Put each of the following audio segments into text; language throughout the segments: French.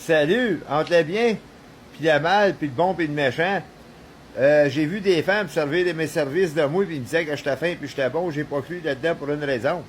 Salut, entre le bien, puis le mal, puis le bon, puis le méchant. J'ai vu des femmes servir de mes services de moi, puis ils me disaient que j'étais fin, puis j'étais bon. J'ai pas cru là-dedans pour une raison.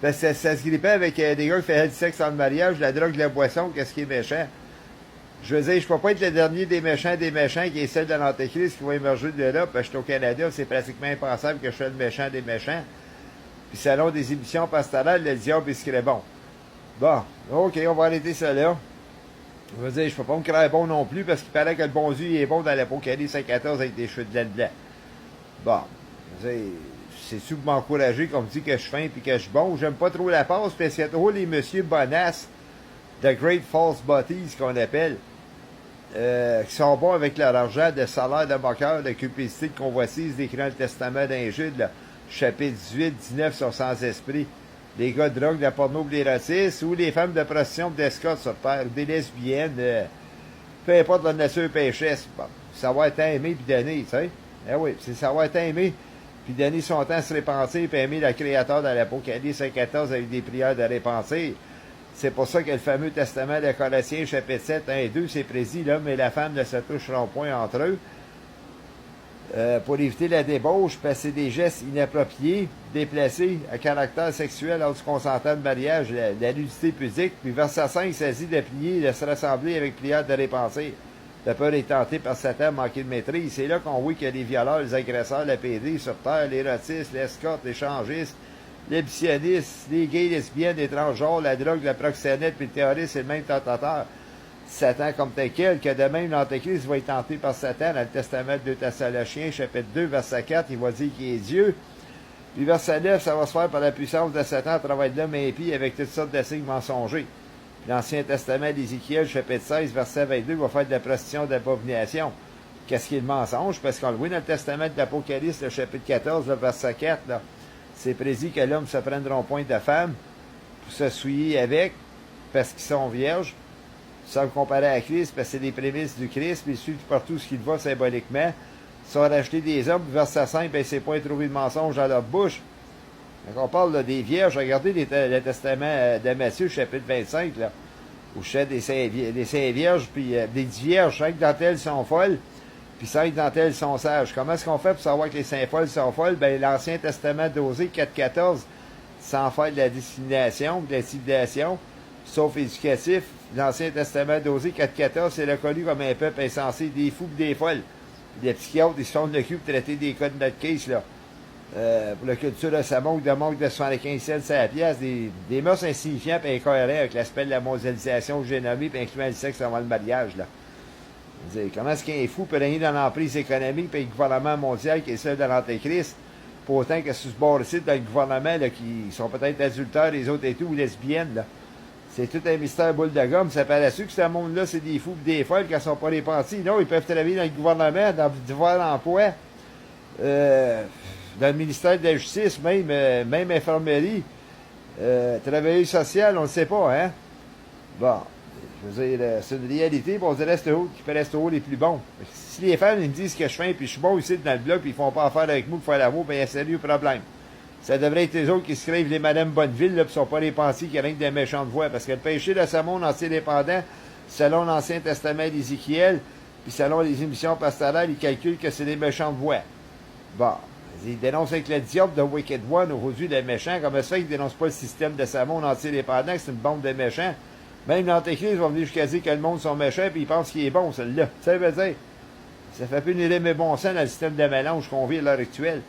Parce que ça se grippait avec des gars qui faisaient du sexe en mariage, la drogue, la boisson, qu'est-ce qui est méchant. Je veux dire, je peux pas être le dernier des méchants qui est celle de l'Antéchrist qui va émerger de là, parce que je suis au Canada, c'est pratiquement impensable que je sois le méchant des méchants. Puis selon des émissions pastorales, le diable, il serait bon. Bon, ok, on va arrêter ça là. Je veux dire, je peux pas me créer bon non plus, parce qu'il paraît que le bon Dieu il est bon dans l'Apocalypse 5.14 avec des cheveux de laine blanc. Bon, je veux dire, c'est-tu pour m'encourager, comme dit que je suis fin puis que je suis bon. J'aime pas trop la passe, parce qu'il y a trop les monsieur bonasses, The Great False Bodies qu'on appelle, qui sont bons avec leur argent, de salaire, de moqueur, de cupidité, de convoitise, décrivant le testament d'un Jude, là, chapitre 18, 19 sur sans-esprit. Les gars de drogue, de la porno, des racistes, ou les femmes de prostitution, d'escorte sur terre, des lesbiennes, peu importe la nature pécheresse. Bon, savoir être aimé puis donner, tu sais. Eh oui, c'est savoir être aimé puis donner son temps à se repentir puis aimer le Créateur dans l'Apocalypse 5.14 avec des prières de repentir. C'est pour ça que le fameux testament de Colossiens, chapitre 7, 1 et 2, c'est précis, l'homme et la femme ne se toucheront point entre eux. Pour éviter la débauche, parce que c'est des gestes inappropriés, déplacés, à caractère sexuel lors du consentement de mariage, la nudité pudique. Puis verset 5, ça dit de prier, de se rassembler avec prière de repenser. De peur est tenté par Satan, manquer de maîtrise. C'est là qu'on voit que les violeurs, les agresseurs, les PD sur terre, les racistes, les escortes, les changistes, les abolitionnistes, les gays, lesbiennes, les transgenres, la drogue, la proxénète, puis le terroriste, c'est le même tentateur. Satan comme tel quel, que de même l'Antéchrist va être tenté par Satan dans le testament de 2 Thessaloniciens, chapitre 2, verset 4, il va dire qu'il est Dieu. Puis verset 9, ça va se faire par la puissance de Satan à travers de l'homme impie avec toutes sortes de signes mensongers. Puis l'Ancien Testament d'Ézéchiel, chapitre 16, verset 22, va faire de la prostitution de l'abomination. Qu'est-ce qui est le mensonge? Parce qu'on le voit dans le Testament de l'Apocalypse, le chapitre 14, le verset 4, là, c'est prédit que l'homme se prendra point de femme pour se souiller avec, parce qu'ils sont vierges. Sans le comparer à Christ, parce que c'est des prémices du Christ, puis suivent partout ce qu'il va symboliquement. Sans racheter des hommes, verset 5, ben c'est pas trouvé de mensonge dans leur bouche. Quand on parle là, des vierges, regardez le testament de Matthieu, chapitre 25, là, où je sais des saints vierges, puis des 10 vierges, 5 d'entre elles sont folles, puis 5 d'entre elles sont sages. Comment est-ce qu'on fait pour savoir que les saints folles sont folles? Ben, l'Ancien Testament d'Osée 4.14, sans faire de la discrimination, de l'intimidation, sauf éducatif. L'Ancien Testament d'Osée 4.14, c'est reconnu comme un peuple insensé, des fous et des folles. Des psychiatres, ils se tournent le cul pour traiter des cas de notre case, là. Pour la culture de sa manque de 75 cents à la pièce, des mœurs insignifiants et incohérents avec l'aspect de la mondialisation que j'ai nommé, puis incluant le sexe avant le mariage, là. Comment est-ce qu'un fou peut régner dans l'emprise économique et le gouvernement mondial qui est celui de l'Antéchrist, pour autant que sous ce bord-ci, dans le gouvernement, là, qui sont peut-être adultères, les autres et tout, ou lesbiennes, là. C'est tout un mystère boule de gomme. Ça paraît sûr que ce monde-là, c'est des fous et des folles qui ne sont pas repentis. Non, ils peuvent travailler dans le gouvernement, dans divers emplois, dans le ministère de la Justice, même infirmerie, travailleuse sociale, on ne sait pas, hein? Bon, je veux dire, c'est une réalité, on dirait que c'est eux qui peut rester haut les plus bons. Si les femmes ils me disent que je fais, puis je suis bon ici dans le bloc, puis ils font pas affaire avec moi pour faire l'amour, ben il y a un sérieux problème. Ça devrait être les autres qui se crèvent les Madame Bonneville, là, puis sont pas les pensées qui règnent des méchantes voix. Parce que le péché de ce monde entier dépendant, selon l'Ancien Testament d'Ézéchiel, puis selon les émissions pastorales, ils calculent que c'est des méchantes voix. Bon, ils dénoncent avec le diable de Wicked One, aujourd'hui, les méchants. Comme ça fait qu'ils dénoncent pas le système de ce monde entier dépendant, que c'est une bande de méchants. Même l'Antéchrist va venir jusqu'à dire que le monde sont méchants, puis ils pensent qu'il est bon, celui-là. Ça veut dire, ça fait plus une mais bon sens dans le système de mélange qu'on vit à l'heure actuelle.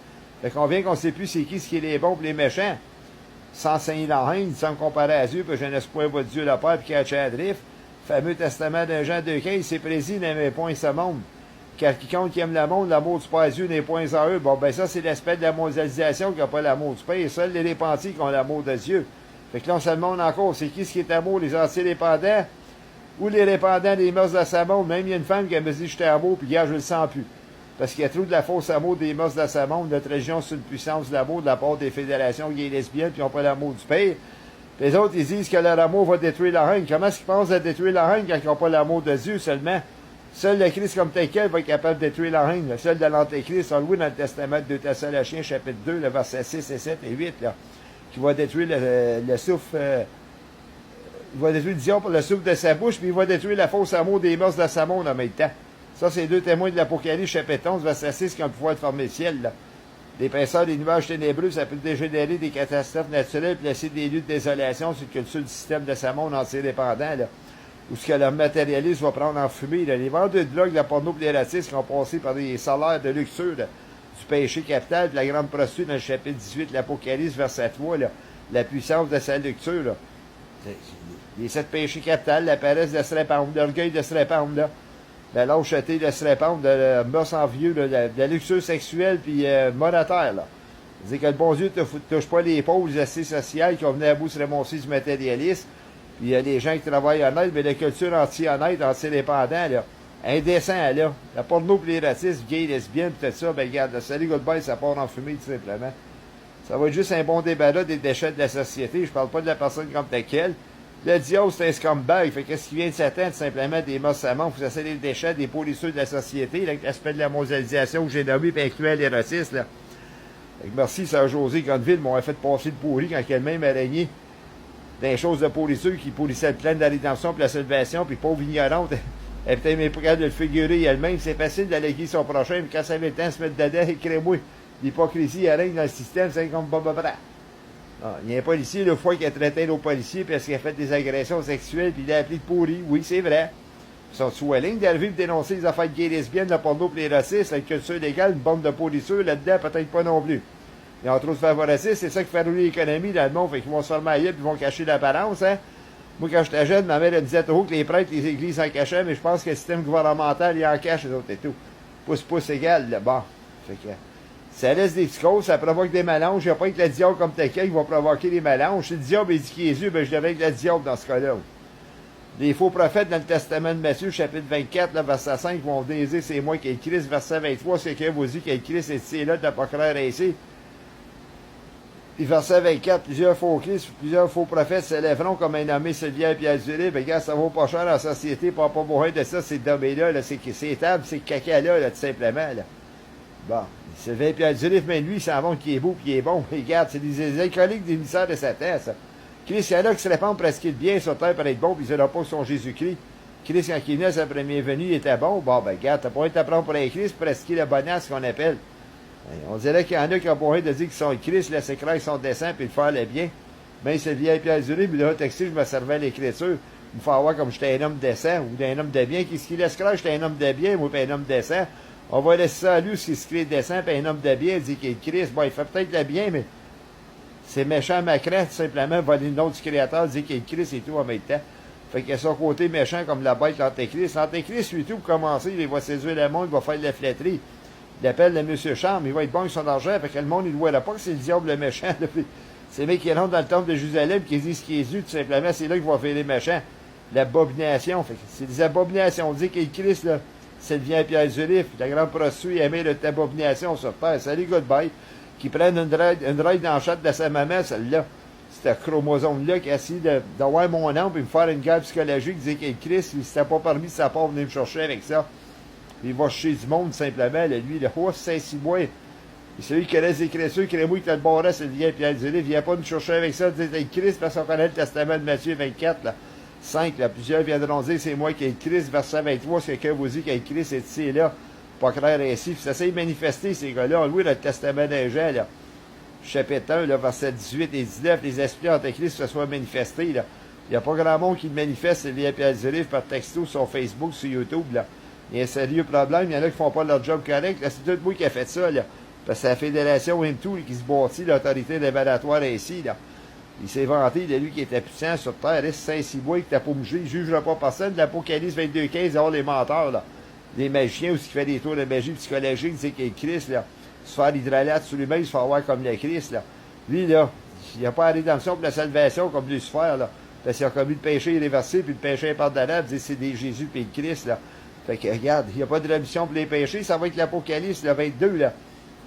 Fait qu'on vient qu'on ne sait plus c'est qui ce qui est les bons et les méchants. Sans saigner la haine, sans me comparer à Dieu, puis je n'espère pas Dieu le Père, puis cacher à drift. Fameux testament d'un Jean 2,15, c'est précis, n'aimez point ce monde. Car quiconque qui aime le monde, l'amour du Père Dieu n'est point en eux. Bon, ben ça, c'est l'aspect de la mondialisation qui n'a pas l'amour du Père. Seuls les repentis qui ont l'amour de Dieu. Fait que là, on se demande encore, c'est qui ce qui est amour, les anti-répandants ou les répandants des mœurs de ce monde? Même il y a une femme qui me dit, j'étais amour, puis gars, je le sens plus. Parce qu'il y a trop de la fausse amour des mœurs de ce monde. Notre région, c'est une puissance de l'amour de la part des fédérations gays et lesbiennes, puis ils n'ont pas l'amour du Père. Puis les autres, ils disent que leur amour va détruire la reine. Comment est-ce qu'ils pensent à détruire la reine quand ils n'ont pas l'amour de Dieu seulement? Seul le Christ comme tel quel va être capable de détruire la reine. Le seul de l'Antéchrist, on le voit dans le testament de 2 Thessaloniciens, chapitre 2, le verset 6 et 7 et 8, là, qui va détruire le souffle Il va détruire Dion pour le souffle de sa bouche, puis il va détruire la fausse amour des mœurs de sa monde en même temps. Ça, c'est deux témoins de l'Apocalypse, chapitre 11, verset 6, qui ont le pouvoir de former le ciel, là. L'épaisseur des nuages ténébreux, ça peut dégénérer des catastrophes naturelles, puis laisser des lieux de désolation sur le culture du système de sa monde entier dépendant, là. Où ce que le matérialisme va prendre en fumée, là. Les vendeurs de drogue, la porno et les racistes qui ont passé par des salaires de luxure, là, du péché capital, puis la grande prostituée dans le chapitre 18 de l'Apocalypse, verset 3, là, la puissance de sa luxure, là. Les 7 péchés capitales, la paresse de se répandre, l'orgueil de se répandre, là, la lâcheté de se répandre, de la mœurs envieux, de la luxure sexuelle, puis monétaire, là. C'est-à-dire que le bon Dieu ne touche pas les pauvres, les assises sociales qui ont venu à bout se remonter du matérialisme, puis il y a des gens qui travaillent honnêtes, mais la culture anti-honnête, anti-dépendant, là, indécent, là, la porno pour les racistes, gays, lesbiennes, tout ça, ben regarde, le salut goodbye, ça part en fumée, tout simplement. Ça va être juste un bon débarras des déchets de la société, je parle pas de la personne comme laquelle. Le diable, c'est un scumbag. Fait qu'est-ce qui vient de s'attendre? Simplement des mossamons. Faut essayer les déchets, des polisseux de la société, l'aspect de la mondialisation que j'ai nommé, puis incluant les racistes, là. Fait que merci, Sœur Josée Gonneville m'ont fait passer le pourri quand elle-même araignée des choses de polisseux qui polissaient le plan de la rédemption puis la salvation, puis pauvre ignorante. Elle est peut-être même pas capable de le figurer elle-même. C'est facile d'alléguer son prochain, mais quand ça avait le temps de se mettre dedans, écris-moi. L'hypocrisie, elle règne dans le système, c'est comme bababra. Il y a un policier, le fois qui a traité nos policiers parce qu'il a fait des agressions sexuelles, puis il a appelé de pourri. Oui, c'est vrai. Ils sont sous la ligne d'arriver et dénoncer les affaires gays lesbiennes, la porno pour les racistes, la culture légale, une bande de policiers là-dedans, peut-être pas non plus. Ils ont trop de favoracistes, c'est ça qui fait rouler l'économie dans le monde, fait qu'ils vont se faire mailler puis ils vont cacher l'apparence, hein. Moi, quand j'étais jeune, ma mère elle disait toujours que les prêtres, les églises en cachaient, mais je pense que le système gouvernemental, il en cache, les autres et tout. Pouce égal, là, bon. Fait que ça laisse des psychoses, ça provoque des mélanges. Il n'y a pas que le diable comme tel qui va provoquer des mélanges. Si le diable est dit qu'il est Jésus, ben je devrais être le diable dans ce cas-là. Les faux prophètes dans le Testament de Matthieu, chapitre 24, là, verset 5, vont venir dire c'est moi qui ai le Christ. Verset 23, c'est quelqu'un vous dit qu'il y a le Christ et c'est là de pas croire ici. Puis verset 24, plusieurs faux Christ, plusieurs faux prophètes s'élèveront comme un nommé Sylvia et Pierre Duré. Ben gars, ça vaut pas cher dans la société, pas besoin de ça, c'est dommé-là, c'est table, c'est caca-là, tout simplement. Là. Bon. Sylvain Pierre Durif, mais lui, il s'en va qui est beau, qui est bon. Regarde, c'est des alcooliques des émissaires de Satan, ça. Christ, il y en a qui se répandent presque bien sur terre pour être bon, puis ils n'auront pas son Jésus-Christ. Christ, quand il venait à sa première venue, il était bon. Bon, ben, regarde, t'as pas envie de t'apprendre pour un Christ, presque le bonasse qu'on appelle. On dirait qu'il y en a qui ont pas envie de dire qu'ils sont Christ, laisser croire son dessein, puis le faire le bien. Ben, Sylvain Pierre Durif, il a texté, je me servais à l'écriture. Il me faut voir comme j'étais un homme décent, ou d'un homme de bien. Qu'est-ce qu'il laisse croire, j'étais un homme de bien, ou pas un homme décent. On va laisser ça à lui, ce qui se crée décent, puis un homme de bien dit qu'il est Christ. Bon, il fait peut-être le bien, mais c'est méchant macrant, tout simplement, voler le nom du Créateur, dire qu'il est Christ et tout en même temps. Fait qu'il y a son côté méchant comme la bête, l'antéchrist. L'antéchrist, lui, tout, pour commencer, il va séduire le monde, il va faire de la flatterie. Il appelle le monsieur Charme, il va être bon avec son argent, fait que le monde, il ne voit pas que c'est le diable le méchant. C'est le mec qui rentre dans le temple de Jérusalem, qui dit ce qui est Jésus, tout simplement, c'est là qu'il va faire les méchants. L'abomination. Fait que c'est des abominations. On dit qu'il est Christ, là. Sylvain Pierre Durif, la grande prostituée, aimait de abomination sur terre. Salut, goodbye. Qui prennent une raide dans le chat de sa maman, celle-là. C'était chromosome-là qui a essayé d'avoir mon nom et me faire une guerre psychologique, dire qu'il est Christ, il s'était pas permis de sa part venir me chercher avec ça. Il va chez du monde, simplement, là, lui, le roi Saint-Cybois. Et celui qui connaît les Écritures, qui moi qui a le barret, Sylvain Pierre Durif, il vient pas nous chercher avec ça, dire qu'il est Christ, parce qu'on connaît le testament de Matthieu 24, là. 5, là, plusieurs viendront dire c'est moi qui ai le Christ, verset 23, c'est quelqu'un vous dit qu'il y a le Christ, et c'est là, pas clair ainsi. Puis ça s'est manifesté, ces gars-là. On loué le testament d'un Jean, là, chapitre 1, là, verset 18 et 19, les esprits antéchrist se soient manifestés, là. Il n'y a pas grand monde qui le manifeste, c'est via Pierre Durif par texto sur Facebook, sur YouTube, là. Il y a un sérieux problème, il y en a qui font pas leur job correct, là, c'est tout moi qui a fait ça, là. Parce que c'est la fédération M2 qui se bâtit l'autorité libératoire ici, là. Il s'est vanté de lui qui était puissant sur terre. Reste Saint-Cybois qui n'était pas bougé. Il ne jugera pas personne. L'Apocalypse 22.15, alors les menteurs, là. Les magiciens aussi qui fait des tours de magie psychologique, disent qu'il est Christ, là. Se faire l'hydralate sur lui-même, se faire voir comme le Christ, là. Lui, là, il n'a pas la rédemption pour la salvation comme Lucifer, là. Parce qu'il a commis le péché irréversible, puis le péché impardonnable, dit c'est des Jésus puis le Christ, là. Fait que, regarde, il n'y a pas de rémission pour les péchés. Ça va être l'Apocalypse, le 22, là.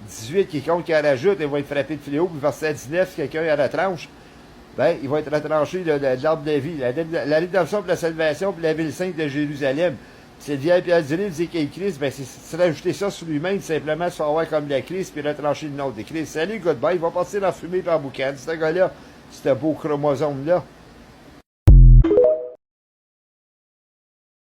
18 qui compte, qui en rajoute, il va être frappé de fléau. Puis verset 19, si quelqu'un a la tranche, ben, il va être retranché de l'arbre de la vie. La rédemption pour la salvation, pour la ville sainte de Jérusalem. C'est le vieil Pierre Durif dit qu'il est Christ, ben, c'est rajouter ça sur lui-même, simplement se faire voir comme le Christ, puis retrancher le nom de Christ. Salut, goodbye, il va partir en fumée par boucan. Ce gars-là, ce beau chromosome-là.